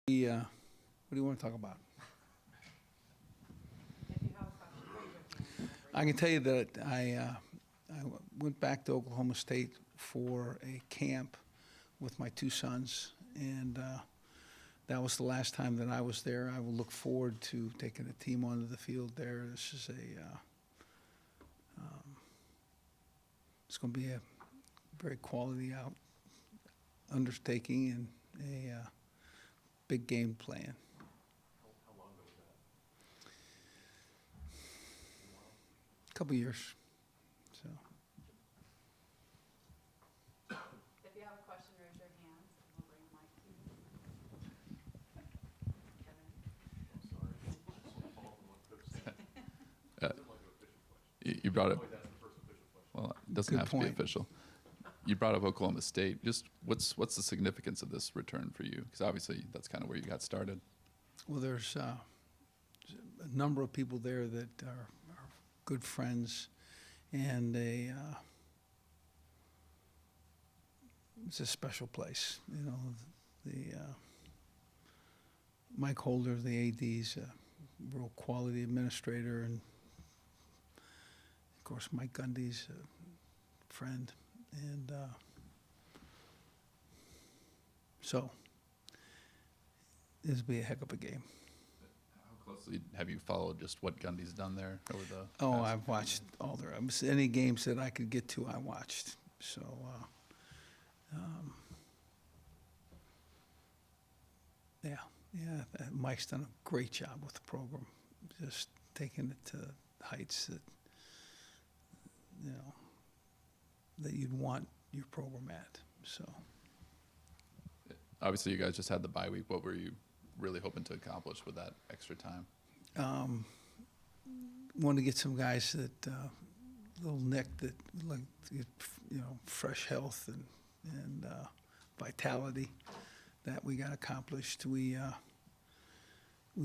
What do you want to talk about? I can tell you that I went back to Oklahoma State for a camp with my two sons, and that was the last time that I was there. I will look forward to taking the team onto the field there. This is it's going to be a very quality out undertaking and a big game plan. How long ago was that? A couple years. So. If you have a question, raise your hand. We'll bring a mic to you. Kevin. I'm sorry. Just want to follow up on what Coach said. It wasn't like an official question. You brought Like up, that's the first official question. well, it doesn't Good have to be point. official. You brought up Oklahoma State. Just what's the significance of this return for you? Because obviously that's kind of where you got started. Well, there's a number of people there that are good friends, and it's a special place. You know, the Mike Holder, the AD's a real quality administrator, and of course Mike Gundy's a friend, and so this will be a heck of a game. How closely have you followed just what Gundy's done there over the Oh, past- I've watched all their any games that I could get to. I watched. So, yeah. Mike's done a great job with the program, just taking it to heights that that you'd want your program at. So, Obviously, you guys just had the bye week. What were you really hoping to accomplish with that extra time? want to get some guys that little Nick that like to get, fresh health and vitality that we got accomplished. We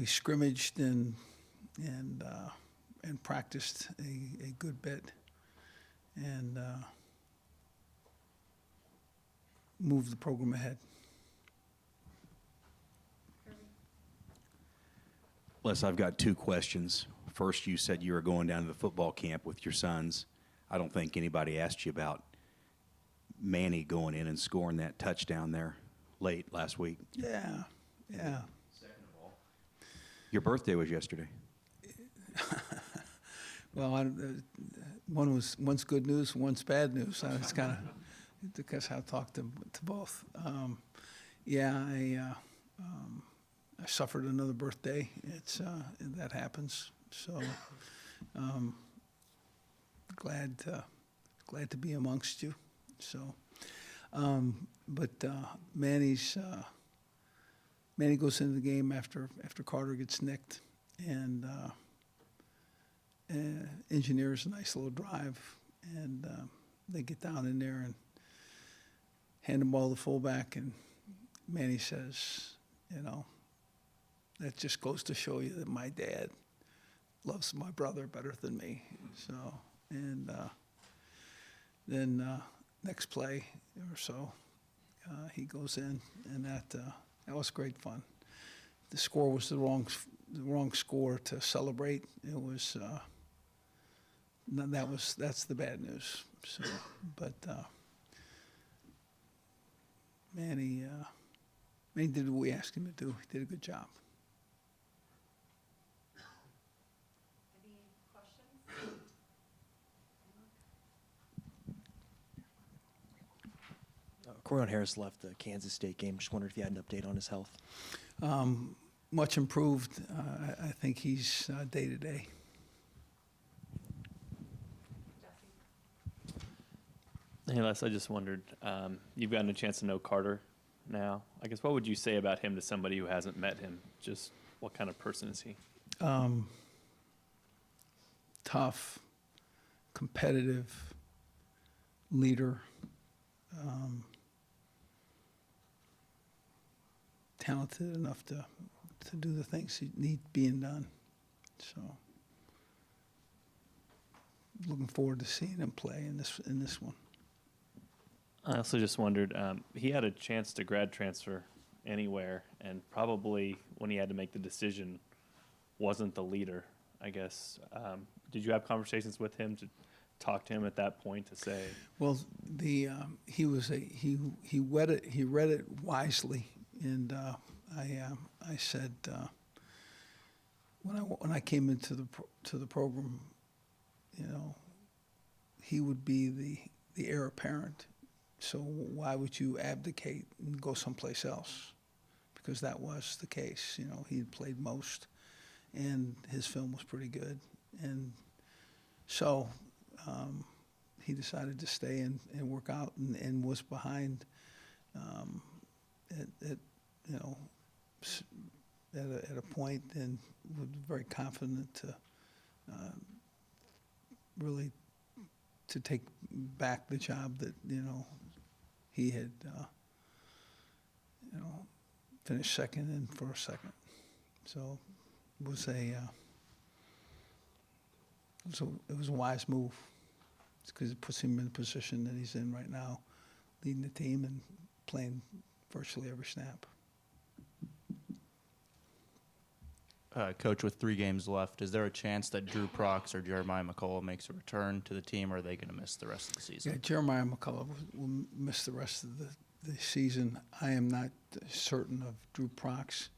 scrimmaged and practiced a good bit and moved the program ahead. Les, I've got two questions. First, you said you were going down to the football camp with your sons. I don't think anybody asked you about Manny going in and scoring that touchdown there late last week. Yeah. Second of all, your birthday was yesterday. Well, one's good news, one's bad news. It's kind of because I talked to both. I suffered another birthday. It's that happens. So glad to be amongst you. So, but Manny goes into the game after Carter gets nicked and engineers a nice little drive, and they get down in there and hand the ball to the fullback, and Manny says, that just goes to show you that my dad loves my brother better than me. So, and then next play or so, he goes in, and that was great fun. The score was the wrong score to celebrate. It was that's the bad news. So, but Manny did what we asked him to do. He did a good job. Any questions? Corian Harris left the Kansas State game. Just wondered if you had an update on his health. Much improved. I think he's day to day. Jesse? Hey, Les, I just wondered, you've gotten a chance to know Carter now. I guess what would you say about him to somebody who hasn't met him? Just what kind of person is he? Tough, competitive, leader, talented enough to do the things that need being done. So, looking forward to seeing him play in this one. I also just wondered, he had a chance to grad transfer anywhere, and probably when he had to make the decision, wasn't the leader. I guess. Did you have conversations with him to talk to him at that point to say? Well, he read it wisely, and I said when I came into the program, you know, he would be the heir apparent. So why would you abdicate and go someplace else? Because that was the case. You know, he had played most, and his film was pretty good, and so he decided to stay and work out, and was behind at you know at a point, and was very confident to really to take back the job that he had finished second and first second. So it was it was a wise move, because it puts him in the position that he's in right now, leading the team and playing virtually every snap. Coach, with 3 games left, is there a chance that Drew Prox or Jeremiah McCullough makes a return to the team, or are they going to miss the rest of the season? Yeah, Jeremiah McCullough will miss the rest of the season. I am not certain of Drew Prox.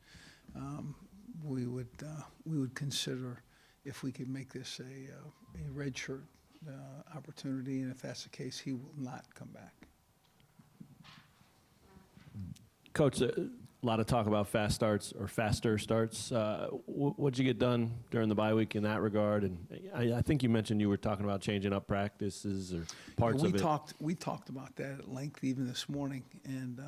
We would consider if we could make this a redshirt opportunity, and if that's the case, he will not come back. Coach, a lot of talk about fast starts or faster starts. What'd you get done during the bye week in that regard? And I think you mentioned you were talking about changing up practices or parts of it. We talked about that at length even this morning, and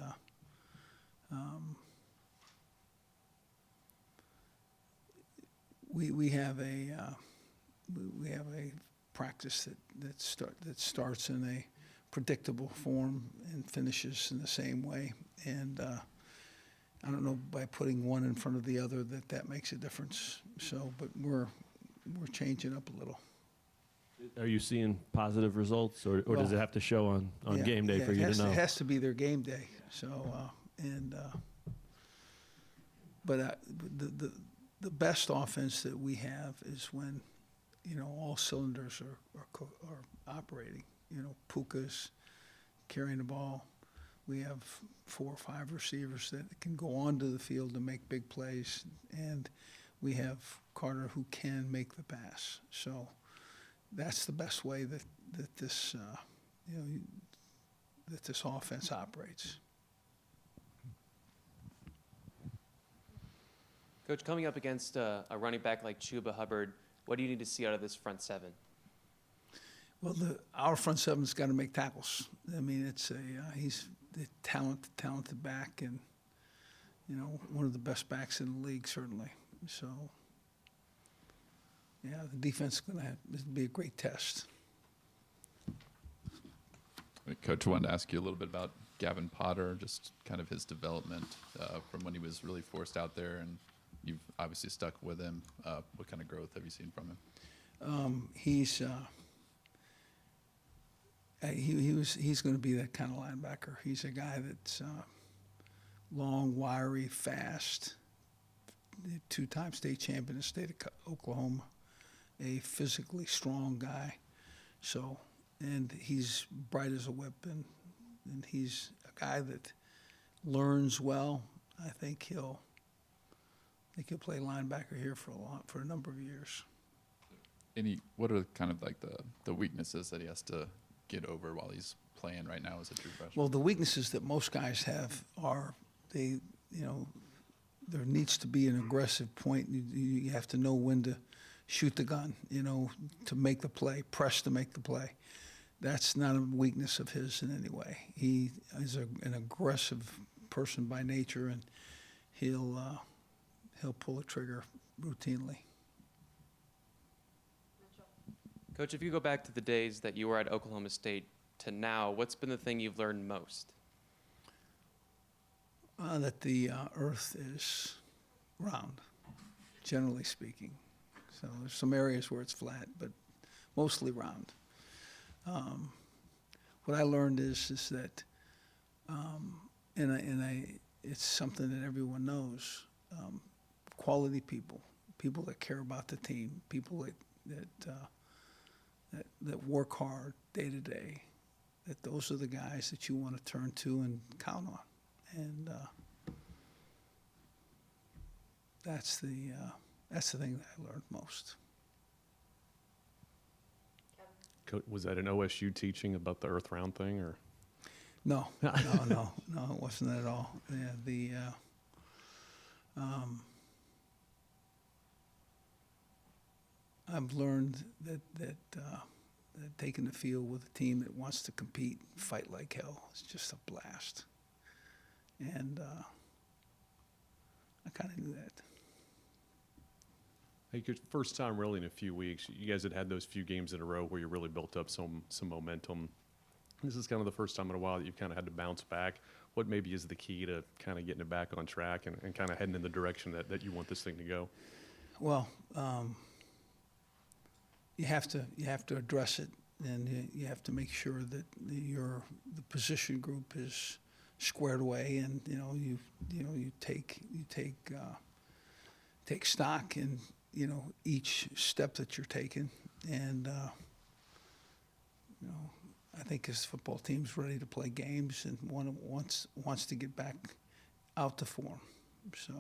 we have a practice that starts in a predictable form and finishes in the same way, and I don't know, by putting one in front of the other that makes a difference. So, but we're changing up a little. Are you seeing positive results, or does it have to show on Yeah, game day yeah, for you to know? It has to be their game day. So, but the best offense that we have is when, all cylinders are operating. Puka's carrying the ball. We have 4 or 5 receivers that can go onto the field and make big plays, and we have Carter who can make the pass. So that's the best way that this that this offense operates. Coach, coming up against a running back like Chuba Hubbard, what do you need to see out of this front 7? Well, our front seven's got to make tackles. I mean, he's the talented back, and one of the best backs in the league, certainly. So, yeah, the defense is going to be a great test. Coach, I wanted to ask you a little bit about Gavin Potter, just kind of his development from when he was really forced out there, and you've obviously stuck with him. What kind of growth have you seen from him? He's going to be that kind of linebacker. He's a guy that's long, wiry, fast, 2-time state champion in the state of Oklahoma, a physically strong guy. So, and he's bright as a whip, and he's a guy that learns well. I think he'll play linebacker here for a number of years. What are kind of like the weaknesses that he has to get over while he's playing right now as a true freshman? Well, the weaknesses that most guys have are there needs to be an aggressive point. You have to know when to shoot the gun, to make the play, press to make the play. That's not a weakness of his in any way. He is an aggressive person by nature, and he'll pull the trigger routinely. Coach, if you go back to the days that you were at Oklahoma State to now, what's been the thing you've learned most? That the earth is round, generally speaking. So there's some areas where it's flat, but mostly round. What I learned is that in it's something that everyone knows. Quality people, people that care about the team, people that work hard day to day, that those are the guys that you want to turn to and count on. And that's the thing that I learned most. Was that an OSU teaching about the earth round thing, or? No, no, it wasn't at all. Yeah, I've learned that taking the field with a team that wants to compete, fight like hell, is just a blast. And I kind of knew that. Hey, good first time really in a few weeks. You guys had those few games in a row where you really built up some momentum. This is kind of the first time in a while that you've kind of had to bounce back. What maybe is the key to kind of getting it back on track and kind of heading in the direction that you want this thing to go? Well, you have to address it, and you have to make sure that the position group is squared away, and you take stock in each step that you're taking, and I think his football team's ready to play games and wants to get back out to form. So.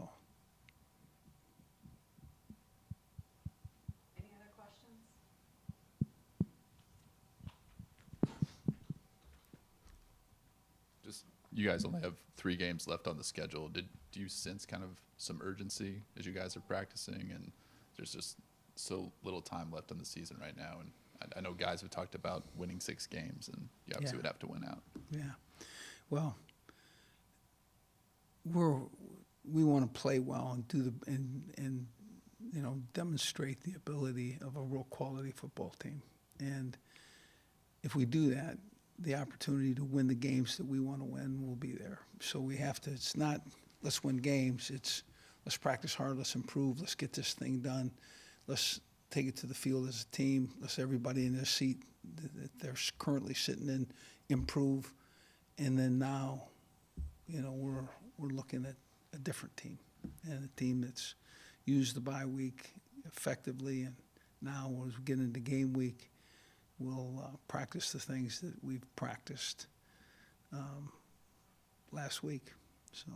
Any other questions? Just, you guys only have 3 games left on the schedule. Do you sense kind of some urgency as you guys are practicing, and there's just so little time left in the season right now? And I know guys have talked about winning 6 games, and you obviously would have to win out. Yeah. Well, we want to play well and do and demonstrate the ability of a real quality football team. And if we do that, the opportunity to win the games that we want to win will be there. So we have to, it's not let's win games, it's let's practice hard, let's improve, let's get this thing done. Let's take it to the field as a team. Let's everybody in their seat that they're currently sitting in improve. And then now, we're looking at a different team, and a team that's used the bye week effectively. And now as we get into game week, we'll practice the things that we've practiced last week. So.